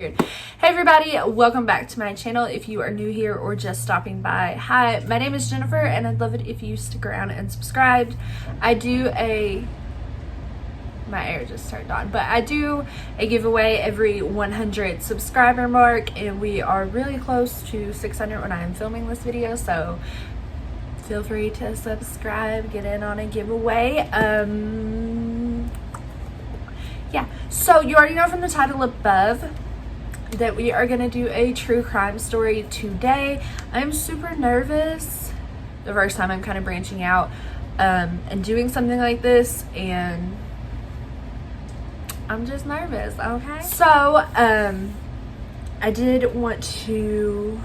Hey everybody, welcome back to my channel. If you are new here or just stopping by, hi, my name is Jennifer and I'd love it if you stick around and subscribed. My air just turned on, but I do a giveaway every 100 subscriber mark and we are really close to 600 when I am filming this video, so feel free to subscribe, get in on a giveaway. Yeah, so you already know from the title above that we are going to do a true crime story today. I'm super nervous. The first time I'm kind of branching out and doing something like this, and I'm just nervous, okay? So, I did want to,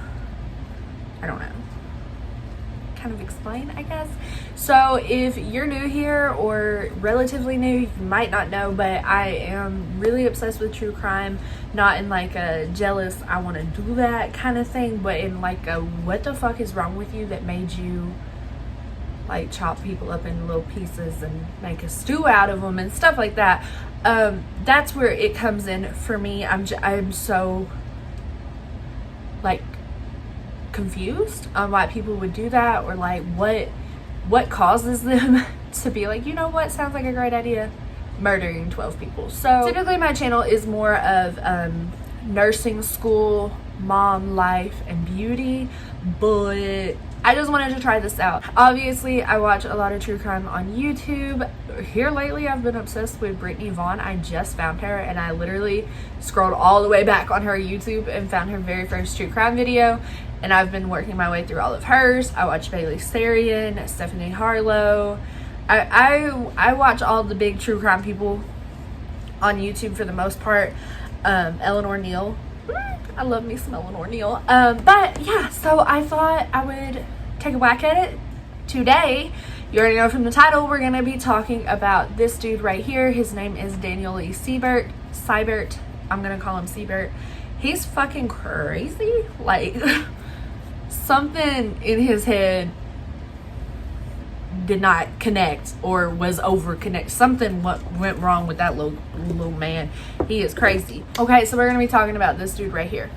I don't know, kind of explain, I guess. So if you're new here or relatively new, you might not know, but I am really obsessed with true crime, not in like a jealous, I want to do that kind of thing, but in like a what the fuck is wrong with you that made you like chop people up in little pieces and make a stew out of them and stuff like that. That's where it comes in for me. I'm so like confused on why people would do that, or like what causes them to be like, you know what sounds like a great idea, murdering 12 people. So typically my channel is more of nursing school, mom life, and beauty, but I just wanted to try this out. Obviously I watch a lot of true crime on YouTube. Here lately I've been obsessed with Brittany Vaughn. I just found her and I literally scrolled all the way back on her YouTube and found her very first true crime video, and I've been working my way through all of hers. I watch Bailey Sarian, Stephanie Harlow. I watch all the big true crime people on YouTube for the most part. Eleanor Neal. I love me some Eleanor Neal. But yeah, so I thought I would take a whack at it today. You already know from the title, we're going to be talking about this dude right here. His name is Daniel Lee Siebert. Siebert. I'm going to call him Siebert. He's fucking crazy. Like, something in his head did not connect or was over connect. Something went wrong with that little man. He is crazy. Okay, so we're going to be talking about this dude right here.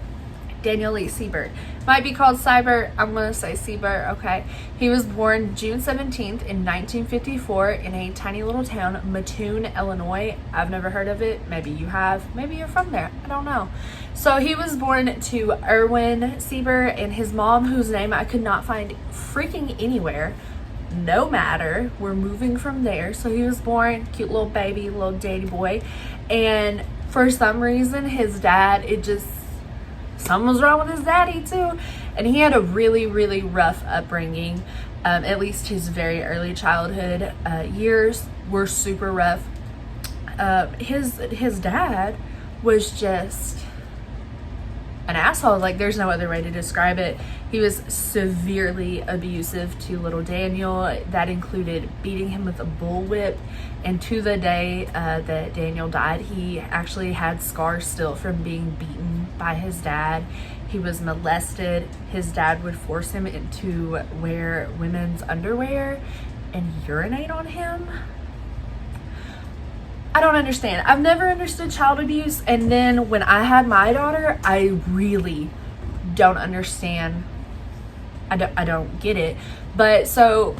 Daniel Lee Siebert. Might be called Siebert. I'm going to say Siebert, okay? He was born June 17th in 1954 in a tiny little town, Mattoon, Illinois. I've never heard of it. Maybe you have. Maybe you're from there. I don't know. So he was born to Erwin Siebert and his mom, whose name I could not find freaking anywhere. No matter, we're moving from there. So he was born, cute little baby, little daddy boy, and for some reason his dad, something was wrong with his daddy too, and he had a really rough upbringing. At least his very early childhood years were super rough. His dad was just an asshole. Like, there's no other way to describe it. He was severely abusive to little Daniel. That included beating him with a bullwhip, and to the day that Daniel died, he actually had scars still from being beaten by his dad. He was molested. His dad would force him to wear women's underwear and urinate on him. I don't understand. I've never understood child abuse, and then when I had my daughter, I really don't understand. I don't get it. But so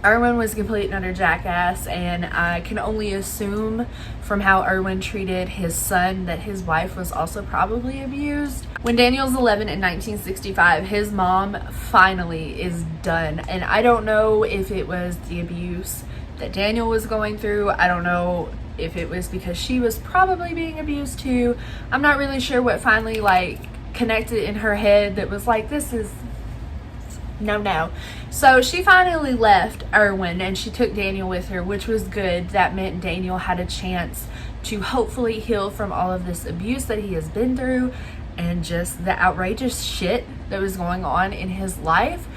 Erwin was a complete and utter jackass, and I can only assume from how Erwin treated his son that his wife was also probably abused. When Daniel's 11 in 1965, his mom finally is done, and I don't know if it was the abuse that Daniel was going through. I don't know if it was because she was probably being abused too. I'm not really sure what finally like connected in her head that was like, this is no. So she finally left Erwin and she took Daniel with her, which was good. That meant Daniel had a chance to hopefully heal from all of this abuse that he has been through and just the outrageous shit that was going on in his life.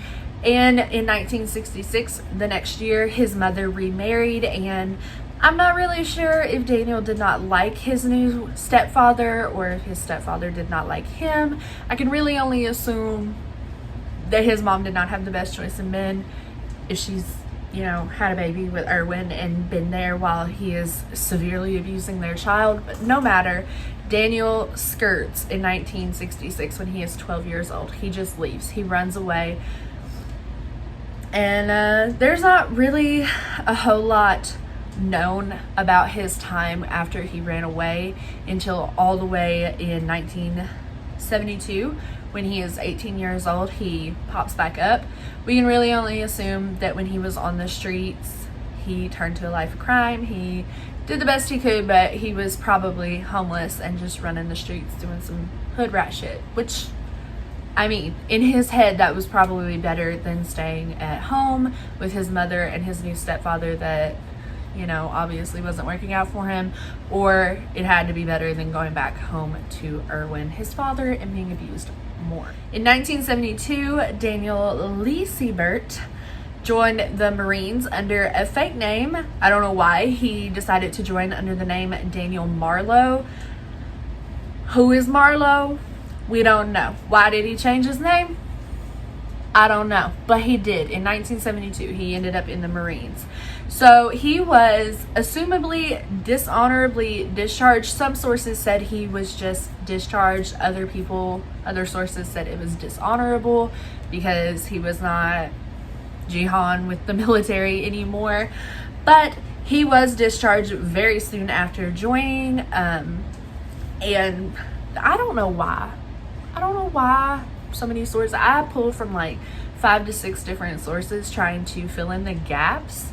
And in 1966, the next year, his mother remarried, and I'm not really sure if Daniel did not like his new stepfather or if his stepfather did not like him. I can really only assume that his mom did not have the best choice in men if she's, you know, had a baby with Erwin and been there while he is severely abusing their child. But no matter, Daniel skirts in 1966 when he is 12 years old. He just leaves. He runs away. And there's not really a whole lot known about his time after he ran away until all the way in 1972 when he is 18 years old. He pops back up. We can really only assume that when he was on the streets, he turned to a life of crime. He did the best he could, but he was probably homeless and just running the streets doing some hood rat shit, which, I mean, in his head, that was probably better than staying at home with his mother and his new stepfather that, you know, obviously wasn't working out for him, or it had to be better than going back home to Irwin, his father, and being abused more. In 1972, Daniel Lee Siebert joined the Marines under a fake name. I don't know why he decided to join under the name Daniel Marlowe. Who is Marlowe? We don't know. Why did he change his name? I don't know, but he did. In 1972, he ended up in the Marines. So he was assumably dishonorably discharged. Some sources said he was just discharged. Other sources said it was dishonorable because he was not Jihan with the military anymore. But he was discharged very soon after joining. And I don't know why. So many sources. I pulled from like 5 to 6 different sources trying to fill in the gaps.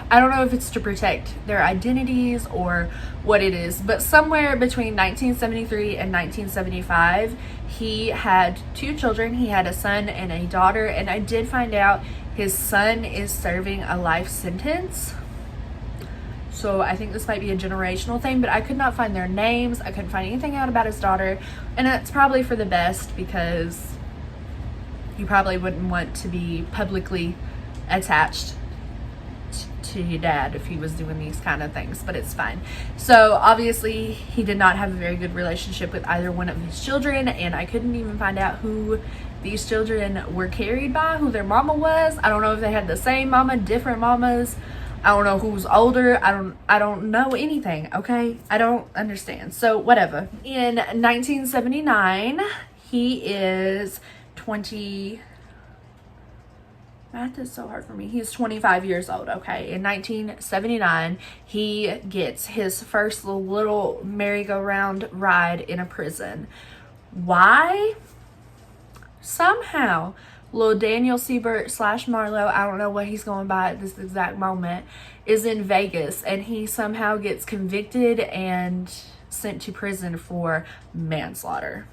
I don't know if it's to protect their identities or what it is, but somewhere between 1973 and 1975, he had 2 children. He had a son and a daughter, and I did find out his son is serving a life sentence. So I think this might be a generational thing, but I could not find their names. I couldn't find anything out about his daughter, and that's probably for the best because you probably wouldn't want to be publicly attached to your dad if he was doing these kind of things, but it's fine. So obviously he did not have a very good relationship with either one of his children, and I couldn't even find out who these children were carried by, who their mama was. I don't know if they had the same mama, different mamas. I don't know who's older. I don't know anything, okay? I don't understand. So whatever. In 1979, he is 20. Math is so hard for me. He's 25 years old, okay? In 1979, he gets his first little merry-go-round ride in a prison. Why? Somehow, little Daniel Siebert / Marlowe, I don't know what he's going by at this exact moment, is in Vegas, and he somehow gets convicted and sent to prison for manslaughter.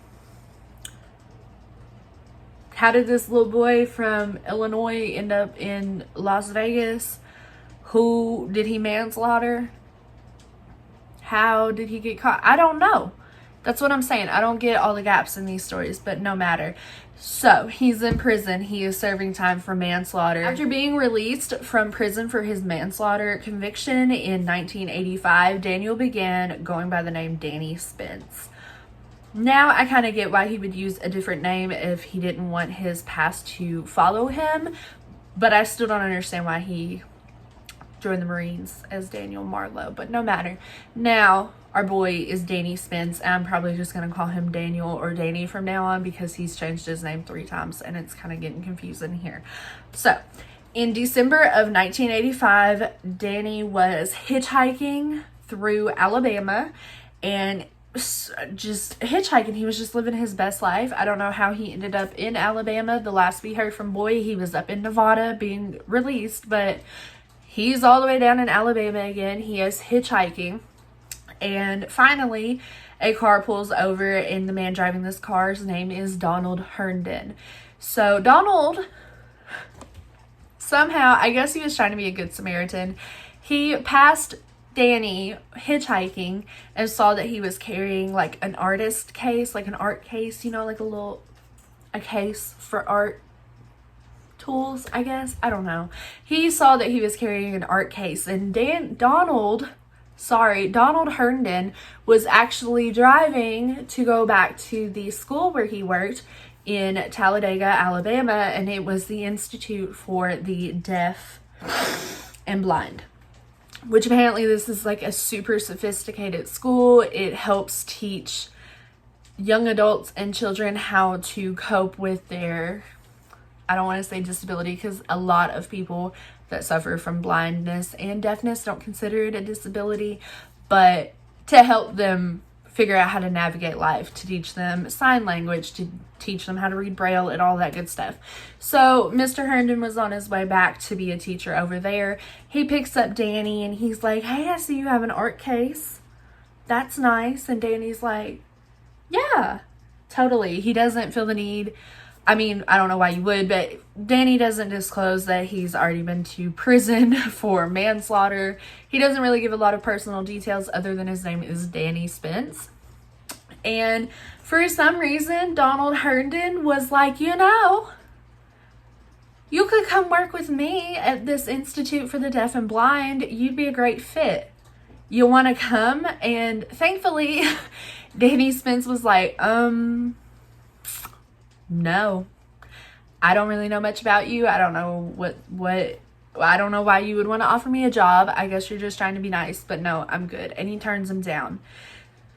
How did this little boy from Illinois end up in Las Vegas? Who did he manslaughter? How did he get caught? I don't know. That's what I'm saying. I don't get all the gaps in these stories, but no matter. So he's in prison. He is serving time for manslaughter. After being released from prison for his manslaughter conviction in 1985, Daniel began going by the name Danny Spence. Now I kind of get why he would use a different name if he didn't want his past to follow him, but I still don't understand why he joined the Marines as Daniel Marlowe, but no matter. Now our boy is Danny Spence, and I'm probably just going to call him Daniel or Danny from now on because he's changed his name 3 times and it's kind of getting confusing here. So in December of 1985, Danny was hitchhiking through Alabama and just hitchhiking. He was just living his best life. I don't know how he ended up in Alabama. The last we heard from Boy, he was up in Nevada being released, but he's all the way down in Alabama again. He is hitchhiking, and finally a car pulls over, and the man driving this car's name is Donald Herndon. So Donald, somehow, I guess he was trying to be a good Samaritan. He passed Danny hitchhiking and saw that he was carrying like an artist case, like an art case, you know, like a case for art tools, I guess. I don't know. He saw that he was carrying an art case, and Donald Herndon was actually driving to go back to the school where he worked in Talladega, Alabama, and it was the Institute for the Deaf and Blind. which apparently this is like a super sophisticated school. It helps teach young adults and children how to cope with their, I don't want to say disability, because a lot of people that suffer from blindness and deafness don't consider it a disability, but to help them figure out how to navigate life, to teach them sign language, to teach them how to read Braille and all that good stuff. So Mr. Herndon was on his way back to be a teacher over there. He picks up Danny and he's like, hey, I see you have an art case. That's nice. And Danny's like, yeah, totally. He doesn't feel the need. I mean, I don't know why you would, but Danny doesn't disclose that he's already been to prison for manslaughter. He doesn't really give a lot of personal details other than his name is Danny Spence. And for some reason, Donald Herndon was like, you know, you could come work with me at this Institute for the Deaf and Blind. You'd be a great fit. You want to come? And thankfully, Danny Spence was like, no, I don't really know much about you. I don't know I don't know why you would want to offer me a job. I guess you're just trying to be nice, but no, I'm good. And he turns him down.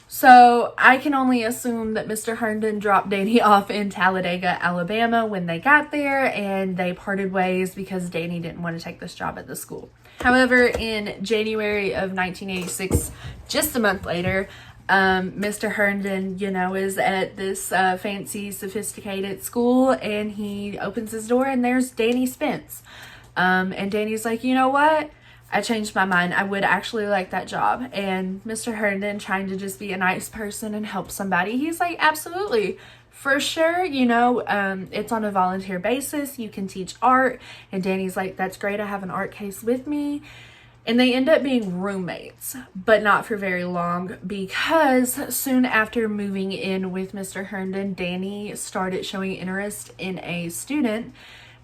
So I can only assume that Mr. Herndon dropped Danny off in Talladega, Alabama when they got there, and they parted ways because Danny didn't want to take this job at the school. However, in January of 1986, just a month later, Mr. Herndon, you know, is at this fancy, sophisticated school, and he opens his door, and there's Danny Spence. And Danny's like, you know what? I changed my mind. I would actually like that job. And Mr. Herndon, trying to just be a nice person and help somebody, he's like, absolutely. For sure, you know, it's on a volunteer basis. You can teach art. And Danny's like, that's great. I have an art case with me. And they end up being roommates, but not for very long, because soon after moving in with Mr. Herndon, Danny started showing interest in a student,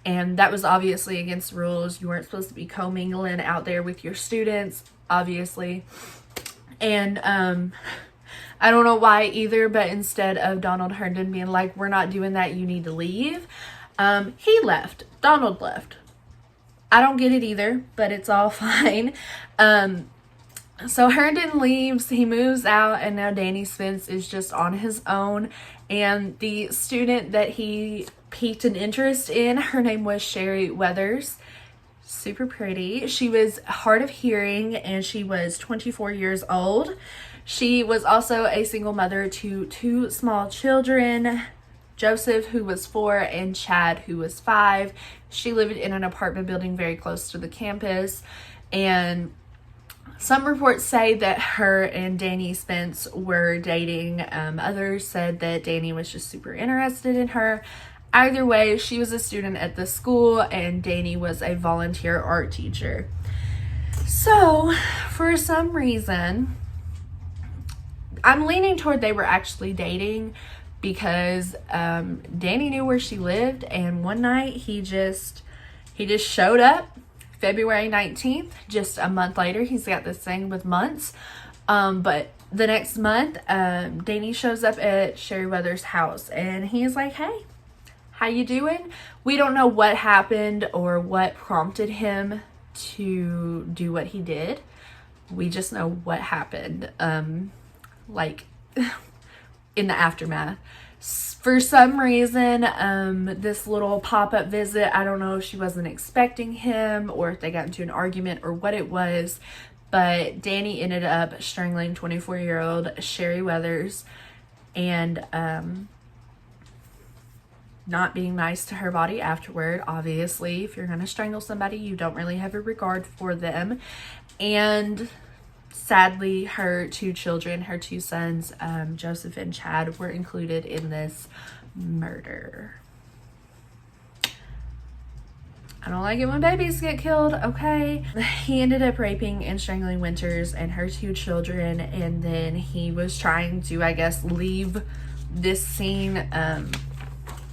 and that was obviously against the rules. You weren't supposed to be commingling out there with your students, obviously. And I don't know why either, but instead of Donald Herndon being like, we're not doing that, you need to leave, he left. Donald left. I don't get it either, but it's all fine. So Herndon leaves, he moves out, and now Danny Spence is just on his own. And the student that he piqued an interest in, her name was Sherry Weathers. Super pretty. She was hard of hearing, and she was 24 years old. She was also a single mother to 2 small children, Joseph, who was 4, and Chad, who was 5. She lived in an apartment building very close to the campus, and some reports say that her and Danny Spence were dating. Others said that Danny was just super interested in her. Either way, she was a student at the school, and Danny was a volunteer art teacher. So, for some reason, I'm leaning toward they were actually dating, because Danny knew where she lived, and one night he just showed up, February 19th, just a month later. He's got this thing with months, but the next month, Danny shows up at Sherry Weathers' house, and he's like, hey, how you doing? We don't know what happened or what prompted him to do what he did. We just know what happened, like, in the aftermath. For some reason, this little pop-up visit, I don't know if she wasn't expecting him or if they got into an argument or what it was, but Danny ended up strangling 24-year-old Sherry Weathers and not being nice to her body afterward. Obviously, if you're going to strangle somebody, you don't really have a regard for them. And sadly, her 2 children, her 2 sons, Joseph and Chad, were included in this murder. I don't like it when babies get killed, okay? He ended up raping and strangling Winters and her 2 children, and then he was trying to, I guess, leave this scene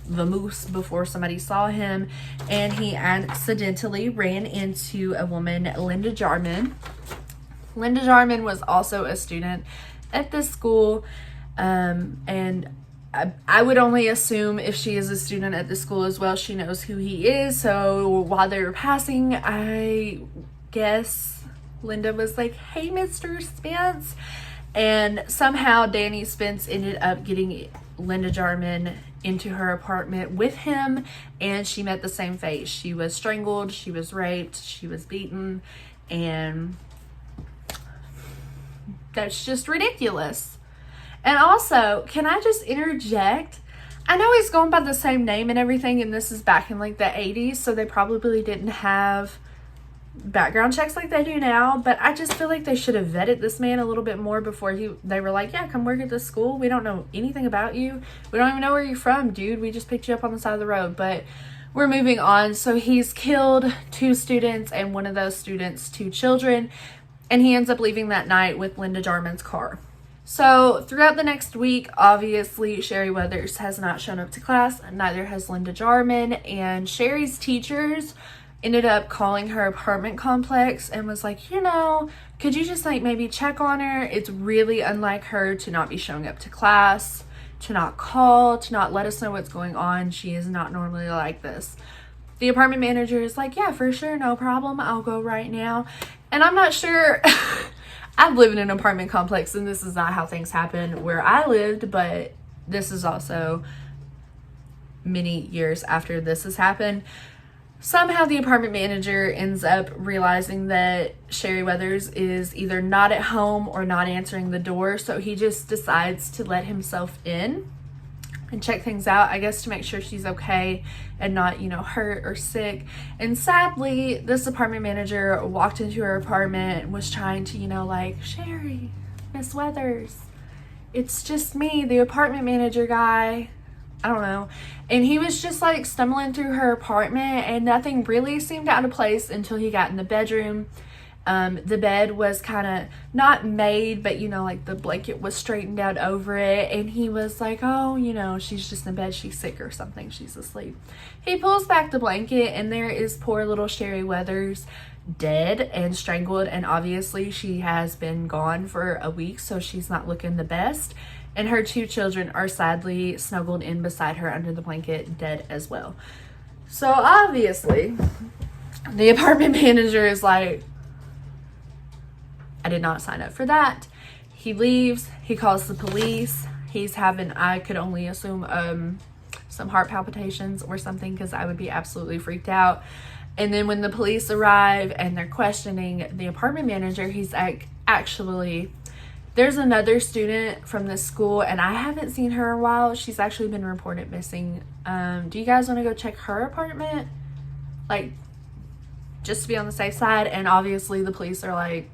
vamoose before somebody saw him, and he accidentally ran into a woman, Linda Jarmin. Linda Jarmin was also a student at this school, and I would only assume if she is a student at the school as well, she knows who he is. So while they were passing, I guess Linda was like, hey, Mr. Spence. And somehow Danny Spence ended up getting Linda Jarmin into her apartment with him, and she met the same fate. She was strangled, she was raped, she was beaten, and that's just ridiculous. And also, can I just interject? I know he's going by the same name and everything, and this is back in like the 80s, so they probably didn't have background checks like they do now, but I just feel like they should have vetted this man a little bit more before they were like, yeah, come work at this school. We don't know anything about you. We don't even know where you're from, dude. We just picked you up on the side of the road. But we're moving on. So he's killed 2 students, and one of those students 2 children, and he ends up leaving that night with Linda Jarmin's car. So throughout the next week, obviously Sherry Weathers has not shown up to class, neither has Linda Jarmin, and Sherry's teachers ended up calling her apartment complex and was like, could you just like maybe check on her? It's really unlike her to not be showing up to class, to not call, to not let us know what's going on. She is not normally like this. The apartment manager is like, yeah, for sure, no problem. I'll go right now. And I'm not sure. I've lived in an apartment complex, and this is not how things happen where I lived, but this is also many years after this has happened. Somehow the apartment manager ends up realizing that Sherry Weathers is either not at home or not answering the door, so he just decides to let himself in and check things out, I guess, to make sure she's okay and not, hurt or sick. And sadly, this apartment manager walked into her apartment and was trying to, like, Sherry, Miss Weathers, it's just me, the apartment manager guy. I don't know. And he was just like stumbling through her apartment, and nothing really seemed out of place until he got in the bedroom. The bed was kind of not made, but like the blanket was straightened out over it, and he was like, oh, she's just in bed, she's sick or something, she's asleep. He pulls back the blanket, and there is poor little Sherry Weathers dead and strangled, and obviously she has been gone for a week, so she's not looking the best. And her 2 children are sadly snuggled in beside her under the blanket, dead as well. So obviously, the apartment manager is like, I did not sign up for that. He leaves. He calls the police. He's having, I could only assume, some heart palpitations or something, because I would be absolutely freaked out. And then when the police arrive and they're questioning the apartment manager, he's like, actually, there's another student from this school, and I haven't seen her in a while. She's actually been reported missing. Do you guys want to go check her apartment? Like, just to be on the safe side. And obviously the police are like,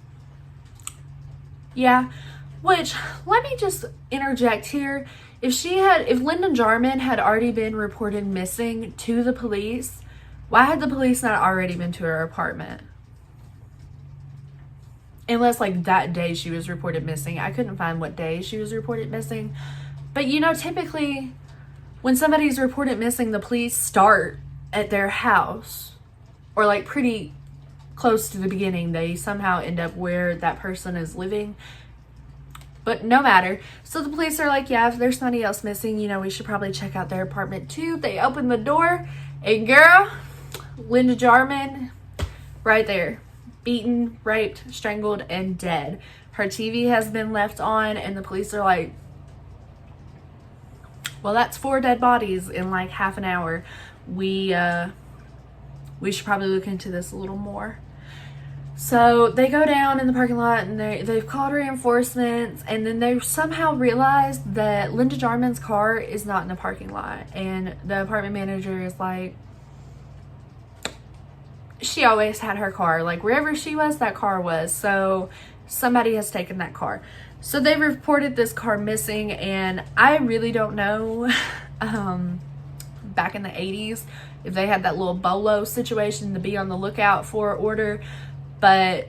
yeah. Which, let me just interject here. If Linda Jarmin had already been reported missing to the police, why had the police not already been to her apartment? Unless like that day she was reported missing. I couldn't find what day she was reported missing. But typically when somebody's reported missing, the police start at their house, or like pretty close to the beginning. They somehow end up where that person is living. But no matter. So the police are like, yeah, if there's somebody else missing, we should probably check out their apartment too. They open the door, and girl, Linda Jarmin, right there. Beaten, raped, strangled, and dead. Her TV has been left on, and the police are like, well, that's 4 dead bodies in like half an hour. We should probably look into this a little more. So they go down in the parking lot, and they've called reinforcements, and then they somehow realized that Linda Jarmin's car is not in the parking lot. And the apartment manager is like, she always had her car. Like, wherever she was, that car was. So somebody has taken that car. So they reported this car missing, and I really don't know back in the 80s if they had that little bolo situation to be on the lookout for order, but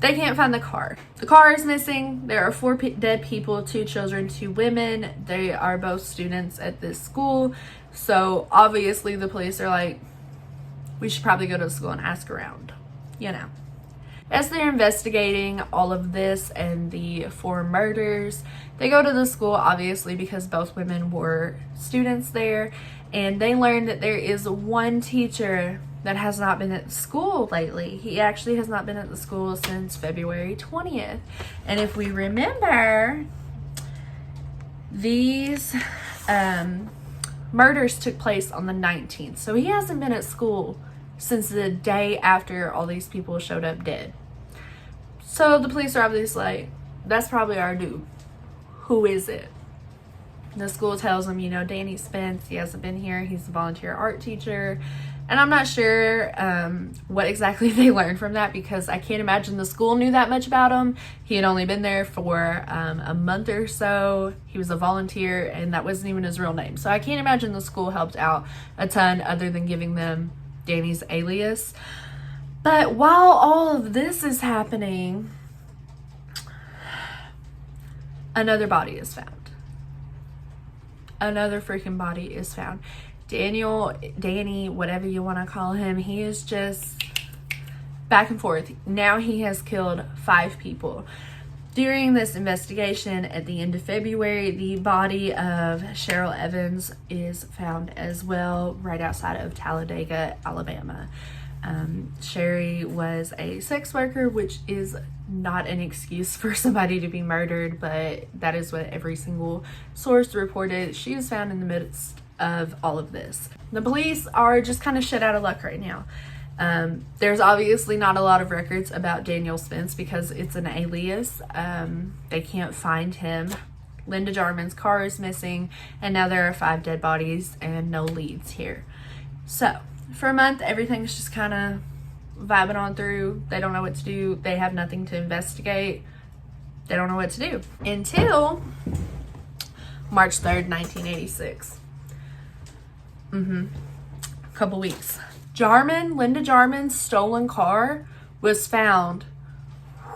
they can't find the car. The car is missing. There are 4 dead people, 2 children, 2 women. They are both students at this school. So obviously the police are like, we should probably go to the school and ask around, As they're investigating all of this and the 4 murders, they go to the school, obviously, because both women were students there, and they learn that there is one teacher that has not been at school lately. He actually has not been at the school since February 20th. And if we remember, these murders took place on the 19th. So he hasn't been at school since the day after all these people showed up dead. So the police are obviously like, that's probably our dude. Who is it? The school tells him, Danny Spence, he hasn't been here. He's a volunteer art teacher. And I'm not sure what exactly they learned from that, because I can't imagine the school knew that much about him. He had only been there for a month or so. He was a volunteer, and that wasn't even his real name. So I can't imagine the school helped out a ton other than giving them Danny's alias. But while all of this is happening, another body is found. Another freaking body is found. Danny, whatever you want to call him, he is just back and forth. Now he has killed 5 people. During this investigation at the end of February, the body of Cheryl Evans is found as well, right outside of Talladega, Alabama. Sherry was a sex worker, which is not an excuse for somebody to be murdered, but that is what every single source reported. She was found in the midst of all of this. The police are just kind of shit out of luck right now. There's obviously not a lot of records about Daniel Spence because it's an alias. They can't find him. Linda Jarmin's car is missing, and now there are 5 dead bodies and no leads here. So for a month, everything's just kind of vibing on through. They don't know what to do. They have nothing to investigate. They don't know what to do until March 3rd, 1986. A couple weeks. Linda Jarmin's stolen car was found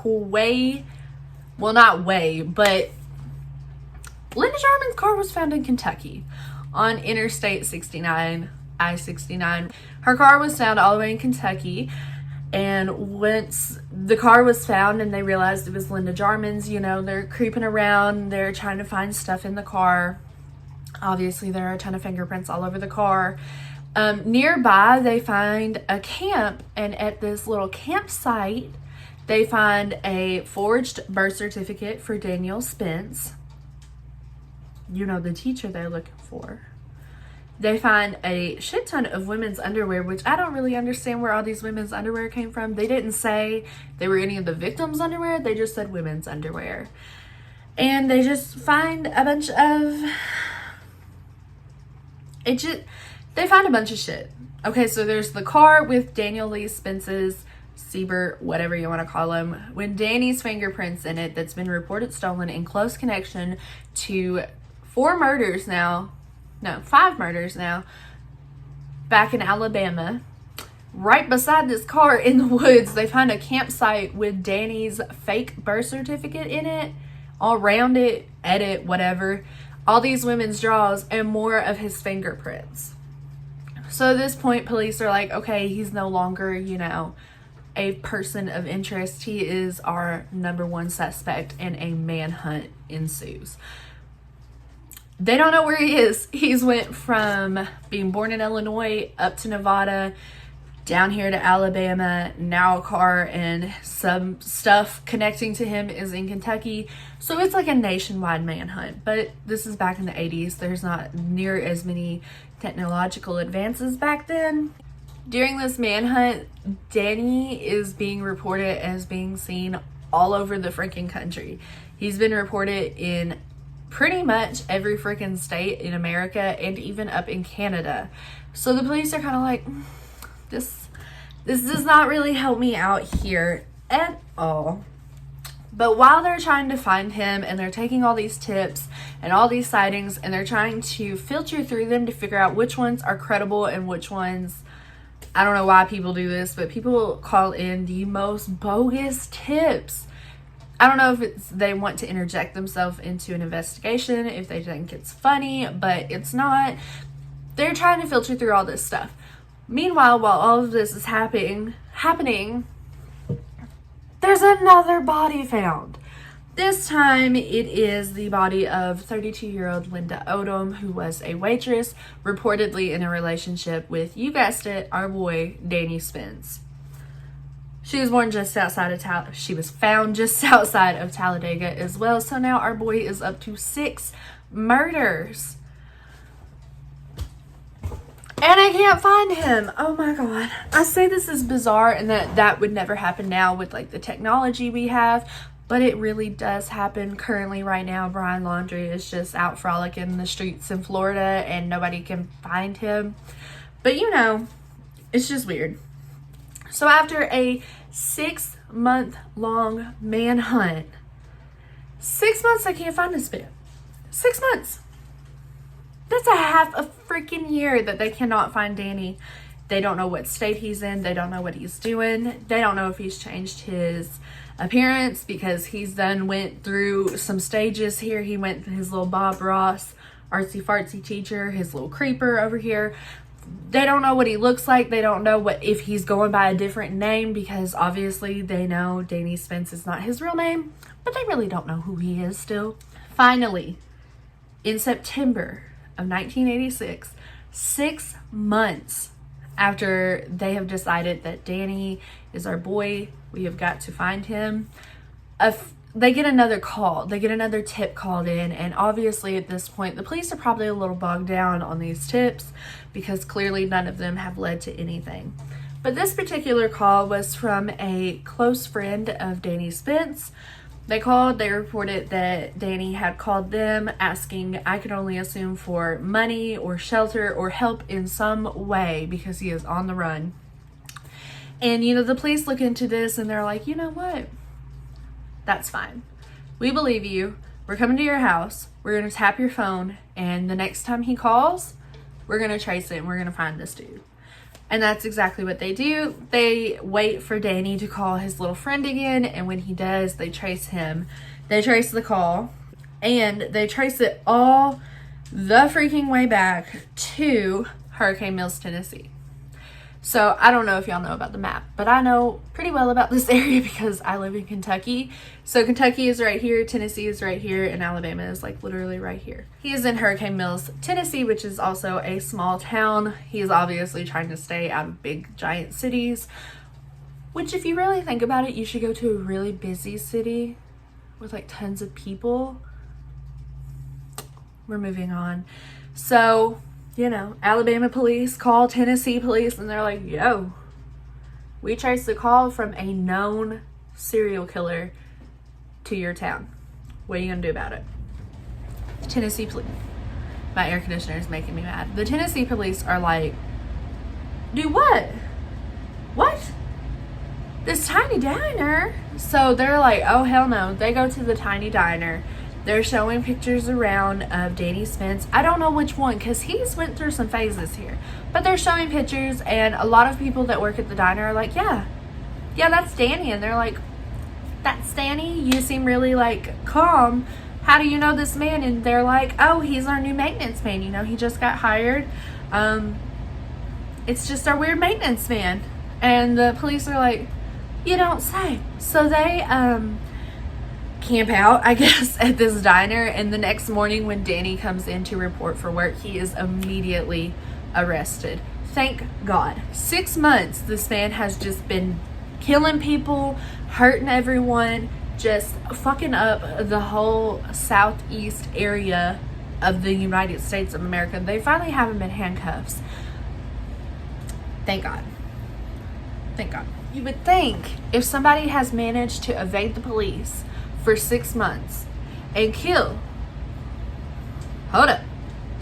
but Linda Jarmin's car was found in Kentucky on Interstate 69, I-69. Her car was found all the way in Kentucky, and once the car was found and they realized it was Linda Jarmin's, they're creeping around, they're trying to find stuff in the car. Obviously, there are a ton of fingerprints all over the car. Nearby, they find a camp, and at this little campsite, they find a forged birth certificate for Daniel Spence. The teacher they're looking for. They find a shit ton of women's underwear, which I don't really understand where all these women's underwear came from. They didn't say they were any of the victims' underwear. They just said women's underwear. And they just find a bunch of... They find a bunch of shit. Okay, so there's the car with Daniel Lee Spence's, Siebert, whatever you want to call him, with Danny's fingerprints in it that's been reported stolen in close connection to 5 murders now, back in Alabama. Right beside this car in the woods, they find a campsite with Danny's fake birth certificate in it, all around it, edit, whatever. All these women's drawers and more of his fingerprints. So at this point, police are like, okay, he's no longer, a person of interest. He is our number 1 suspect, and a manhunt ensues. They don't know where he is. He's went from being born in Illinois up to Nevada, down here to Alabama, now a car and some stuff connecting to him is in Kentucky. So it's like a nationwide manhunt, but this is back in the 80s. There's not near as many technological advances back then. During this manhunt, Danny is being reported as being seen all over the freaking country. He's been reported in pretty much every freaking state in America and even up in Canada. So the police are kind of like, this does not really help me out here at all. But while they're trying to find him and they're taking all these tips and all these sightings and they're trying to filter through them to figure out which ones are credible and which ones, I don't know why people do this, but people call in the most bogus tips. I don't know if it's they want to interject themselves into an investigation, if they think it's funny, but it's not. They're trying to filter through all this stuff. Meanwhile, while all of this is happening, there's another body found. This time it is the body of 32-year-old Linda Odom, who was a waitress, reportedly in a relationship with, you guessed it, our boy Danny Spence. She was found just outside of Talladega as well. So now our boy is up to 6 murders. And I can't find him. Oh my God. I say this is bizarre and that would never happen now with like the technology we have. But it really does happen currently right now. Brian Laundrie is just out frolicking in the streets in Florida and nobody can find him. But you know, it's just weird. So after a 6-month-long manhunt, 6 months I can't find this man. 6 months. That's a half a freaking year that they cannot find Danny. They don't know what state he's in. They don't know what he's doing. They don't know if he's changed his appearance because he's went through some stages here. He went through his little Bob Ross artsy fartsy teacher, his little creeper over here. They don't know what he looks like. They don't know if he's going by a different name because obviously they know Danny Spence is not his real name, but they really don't know who he is still. Finally, in September of 1986, 6 months after they have decided that Danny is our boy, we have got to find him, they get another call. They get another tip called in, and obviously at this point the police are probably a little bogged down on these tips because clearly none of them have led to anything. But this particular call was from a close friend of Danny Spence. They called, they reported that Danny had called them asking, I could only assume, for money or shelter or help in some way because he is on the run. And you know, the police look into this and they're like, you know what? That's fine. We believe you. We're coming to your house. We're going to tap your phone. And the next time he calls, we're going to trace it and we're going to find this dude. And that's exactly what they do. They wait for Danny to call his little friend again. And when he does, they trace him. They trace the call. And they trace it all the freaking way back to Hurricane Mills, Tennessee. So I don't know if y'all know about the map, but I know pretty well about this area because I live in Kentucky. So Kentucky is right here, Tennessee is right here, and Alabama is like literally right here. He is in Hurricane Mills, Tennessee, which is also a small town. He is obviously trying to stay out of big giant cities, which if you really think about it, you should go to a really busy city with like tons of people. We're moving on. So, you know, Alabama police call Tennessee police and they're like, yo, we traced the call from a known serial killer to your town. What are you gonna do about it? Tennessee police. My air conditioner is making me mad. The Tennessee police are like, do what? What? This tiny diner? So they're like, oh hell no. They go to the tiny diner. They're showing pictures around of Danny Spence. I don't know which one because he's went through some phases here. But they're showing pictures and a lot of people that work at the diner are like, yeah, that's Danny. And they're like, that's Danny? You seem really like calm. How do you know this man? And they're like, oh, he's our new maintenance man. You know, he just got hired. It's just our weird maintenance man. And the police are like, you don't say. So they camp out, I guess, at this diner, and the next morning when Danny comes in to report for work, he is immediately arrested. Thank God. 6 months this man has just been killing people, hurting everyone, just fucking up the whole southeast area of the United States of America. They finally have him in handcuffs. Thank God. Thank God. You would think if somebody has managed to evade the police for 6 months and kill, hold up,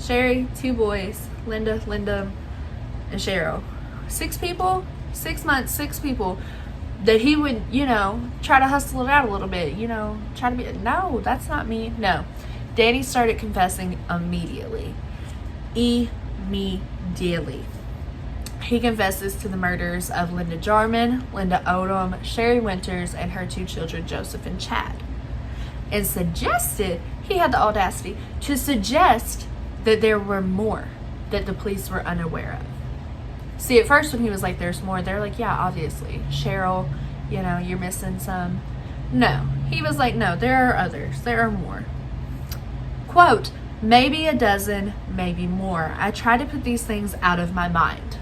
Sherry, 2 boys, Linda, and Cheryl, 6 people, 6 months, 6 people, that he would, you know, try to hustle it out a little bit, you know, try to be, no, that's not me. No, Danny started confessing immediately. He confesses to the murders of Linda Jarmin, Linda Odom, Sherry Winters, and her 2 children, Joseph and Chad. And he had the audacity to suggest that there were more that the police were unaware of. See, at first when he was like, there's more, they're like, yeah, obviously. Cheryl, you know, you're missing some. No. He was like, no, there are others. There are more. Quote, maybe a dozen, maybe more. I try to put these things out of my mind.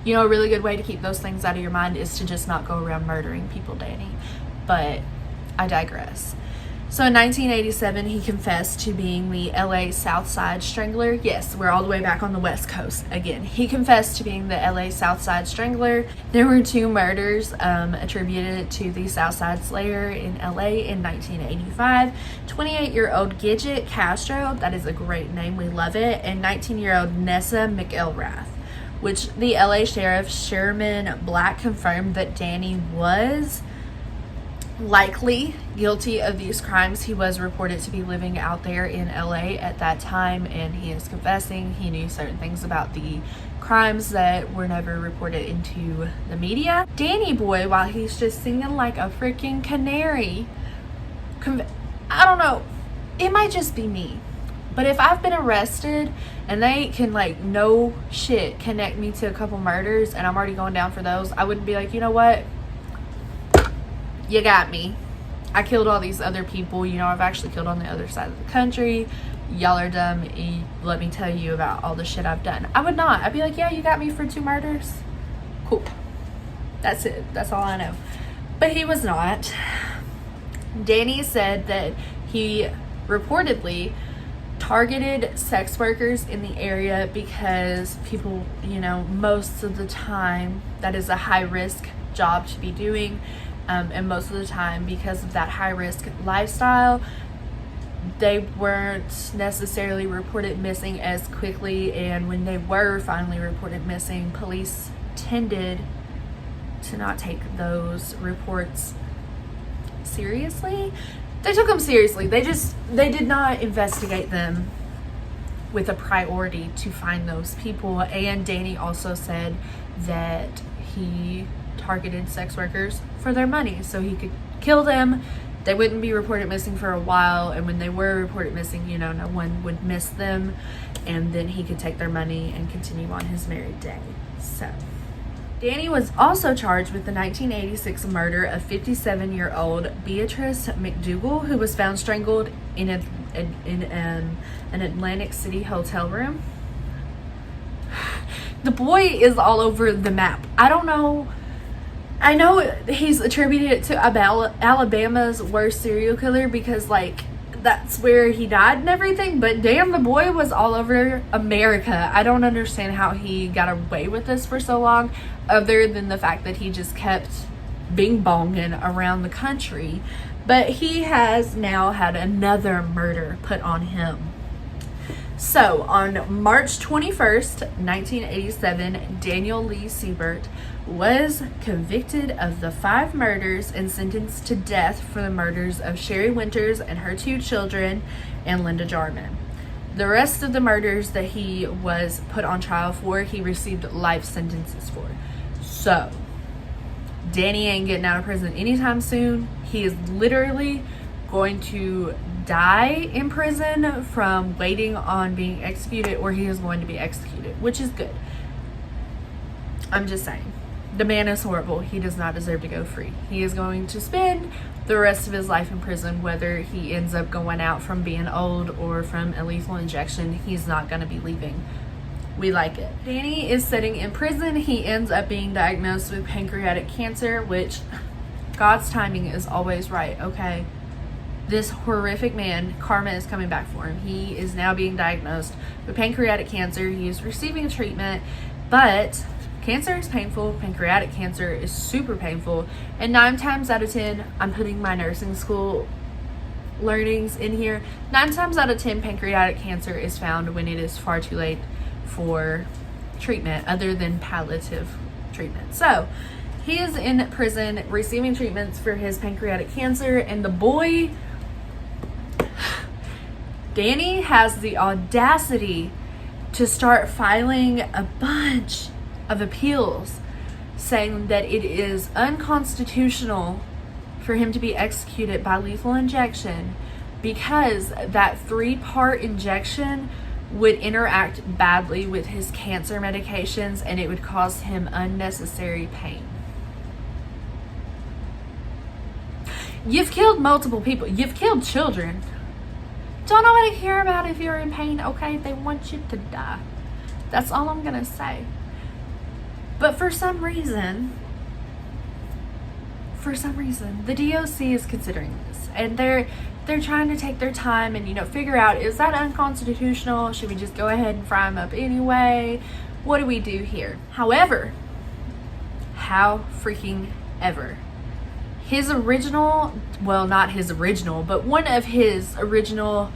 You know, a really good way to keep those things out of your mind is to just not go around murdering people, Danny. But I digress. So in 1987, he confessed to being the LA South Side Strangler. Yes, we're all the way back on the West Coast again. He confessed to being the LA South Side Strangler. There were 2 murders attributed to the South Side Slayer in LA in 1985. 28-year-old Gidget Castro, that is a great name, we love it, and 19-year-old Nessa McElrath, which the LA Sheriff Sherman Black confirmed that Danny was likely guilty of these crimes. He was reported to be living out there in LA at that time, and he is confessing he knew certain things about the crimes that were never reported into the media. Danny boy, while he's just singing like a freaking canary, I don't know, it might just be me, but if I've been arrested and they can like no shit connect me to a couple murders and I'm already going down for those, I wouldn't be like, you know what, you got me. I killed all these other people. You know, I've actually killed on the other side of the country. Y'all are dumb. Let me tell you about all the shit I've done. I would not. I'd be like, yeah, you got me for 2 murders. Cool. That's it. That's all I know. But he was not. Danny said that he reportedly targeted sex workers in the area because people, you know, most of the time that is a high risk job to be doing. And most of the time, because of that high-risk lifestyle, they weren't necessarily reported missing as quickly. And when they were finally reported missing, police tended to not take those reports seriously. They took them seriously. They did not investigate them with a priority to find those people. And Danny also said that he targeted sex workers for their money so he could kill them. They wouldn't be reported missing for a while, and when they were reported missing, you know, no one would miss them, and then he could take their money and continue on his married day. So Danny was also charged with the 1986 murder of 57-year-old Beatrice Mcdougall, who was found strangled in an Atlantic City hotel room. The boy is all over the map. I don't know. I know he's attributed it to Alabama's worst serial killer because, like, that's where he died and everything, but damn, the boy was all over America. I don't understand how he got away with this for so long, other than the fact that he just kept bing-bonging around the country. But he has now had another murder put on him. So, on March 21st, 1987, Daniel Lee Siebert was convicted of the 5 murders and sentenced to death for the murders of Sherry Winters and her 2 children and Linda Jarmin. The rest of the murders that he was put on trial for, he received life sentences for. So, Danny ain't getting out of prison anytime soon. He is literally going to die in prison from waiting on being executed, or he is going to be executed, which is good. I'm just saying. The man is horrible. He does not deserve to go free. He is going to spend the rest of his life in prison, whether he ends up going out from being old or from a lethal injection. He's not going to be leaving. We like it. Danny is sitting in prison. He ends up being diagnosed with pancreatic cancer, which God's timing is always right, okay? This horrific man, karma is coming back for him. He is now being diagnosed with pancreatic cancer. He is receiving treatment, but cancer is painful. Pancreatic cancer is super painful. And 9 times out of 10, I'm putting my nursing school learnings in here. 9 times out of 10, pancreatic cancer is found when it is far too late for treatment, other than palliative treatment. So he is in prison receiving treatments for his pancreatic cancer, and the boy, Danny, has the audacity to start filing a bunch of appeals saying that it is unconstitutional for him to be executed by lethal injection because that 3-part injection would interact badly with his cancer medications and it would cause him unnecessary pain. You've killed multiple people. You've killed children. Don't nobody care about if you're in pain, okay? They want you to die. That's all I'm gonna say. But for some reason, the DOC is considering this, and they're trying to take their time and, you know, figure out, is that unconstitutional? Should we just go ahead and fry him up anyway? What do we do here? However, how freaking ever, his original, well, not his original, but one of his original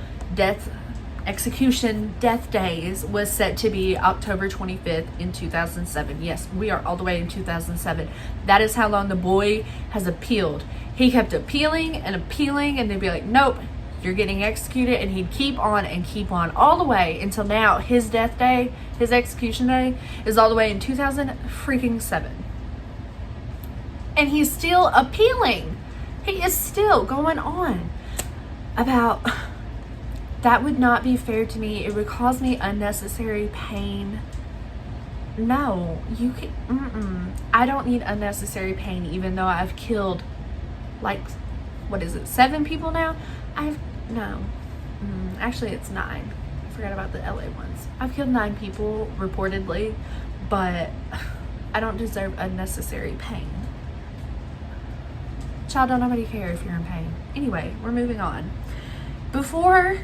execution death days was set to be October 25th in 2007. Yes, we are all the way in 2007. That is how long the boy has appealed. He kept appealing, and they'd be like, nope, you're getting executed, and he'd keep on and keep on all the way until now. His death day, his execution day, is all the way in 2007. And he's still appealing. He is still going on about, that would not be fair to me. It would cause me unnecessary pain. No, you can, I don't need unnecessary pain, even though I've killed, like, what is it, 7 people now? Actually it's 9. I forgot about the LA ones. I've killed 9 people, reportedly, but I don't deserve unnecessary pain. Child, don't nobody care if you're in pain. Anyway, we're moving on. Before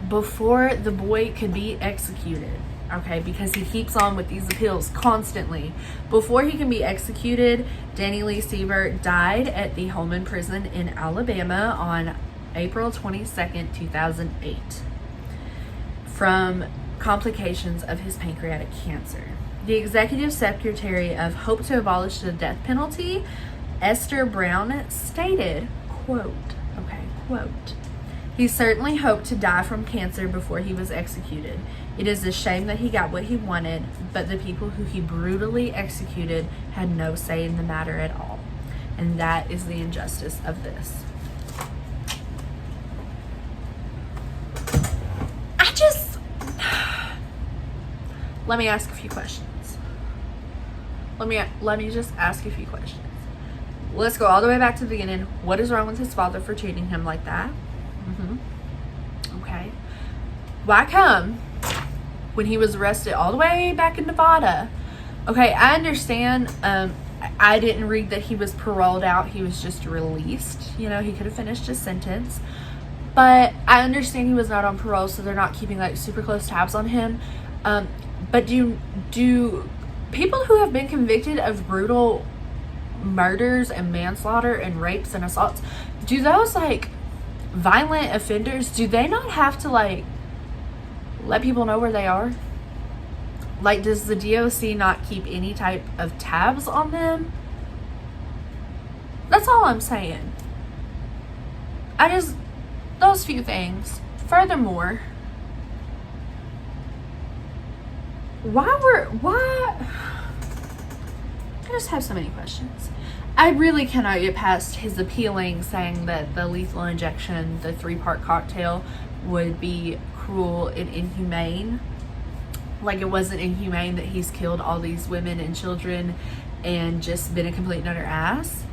the boy could be executed, okay, because he keeps on with these appeals constantly. Before he can be executed, Danny Lee Siebert died at the Holman prison in Alabama on April 22nd, 2008, from complications of his pancreatic cancer. The executive secretary of Hope to Abolish the Death Penalty, Esther Brown, stated, quote, he certainly hoped to die from cancer before he was executed. It is a shame that he got what he wanted, but the people who he brutally executed had no say in the matter at all. And that is the injustice of this. Let me ask a few questions. Let me just ask a few questions. Let's go all the way back to the beginning. What is wrong with his father for treating him like that? Okay. Why come when he was arrested all the way back in Nevada? Okay, I understand. I didn't read that he was paroled out. He was just released. You know, he could have finished his sentence. But I understand he was not on parole, so they're not keeping like super close tabs on him. But do people who have been convicted of brutal murders and manslaughter and rapes and assaults, do those like violent offenders, do they not have to like let people know where they are? Like, does the DOC not keep any type of tabs on them? That's all I'm saying. Those few things. Furthermore, why I just have so many questions. I really cannot get past his appealing, saying that the lethal injection, the 3-part cocktail, would be cruel and inhumane. Like, it wasn't inhumane that he's killed all these women and children and just been a complete and utter ass.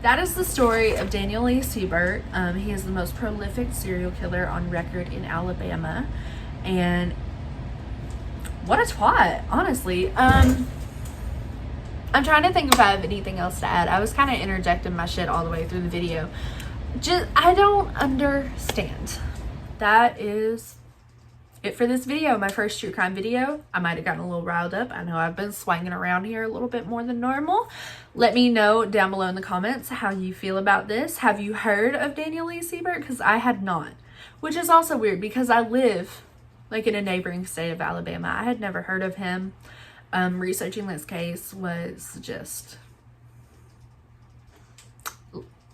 That is the story of Daniel Lee Siebert. He is the most prolific serial killer on record in Alabama. And what a twat, honestly. I'm trying to think if I have anything else to add. I was kind of interjecting my shit all the way through the video. I don't understand. That is it for this video. My first true crime video. I might have gotten a little riled up. I know I've been swinging around here a little bit more than normal. Let me know down below in the comments how you feel about this. Have you heard of Daniel Lee Siebert? Because I had not. Which is also weird because I live like in a neighboring state of Alabama. I had never heard of him. Researching this case was just...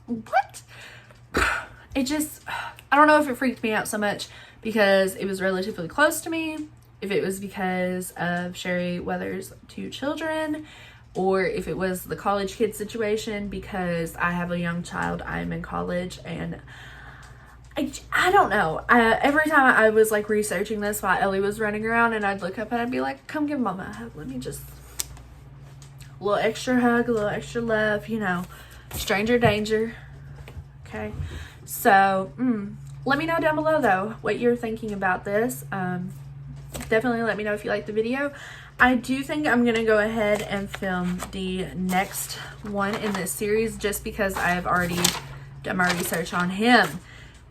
what? It just... I don't know if it freaked me out so much because it was relatively close to me, if it was because of Sherry Weather's 2 children, or if it was the college kid situation because I have a young child. I'm in college, and I don't know. Every time I was like researching this while Ellie was running around, and I'd look up and I'd be like, come give mama a hug. Let me just... a little extra hug, a little extra love, you know. stranger danger. Okay, so let me know down below though what you're thinking about this. Definitely let me know if you like the video. I do think I'm gonna go ahead and film the next one in this series just because I have already done my research on him.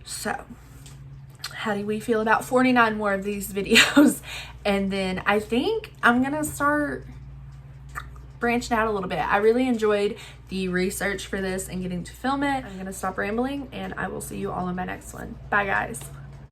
So how do we feel about 49 more of these videos? And then I think I'm gonna start branching out a little bit. I really enjoyed the research for this and getting to film it. I'm gonna stop rambling and I will see you all in my next one. Bye guys.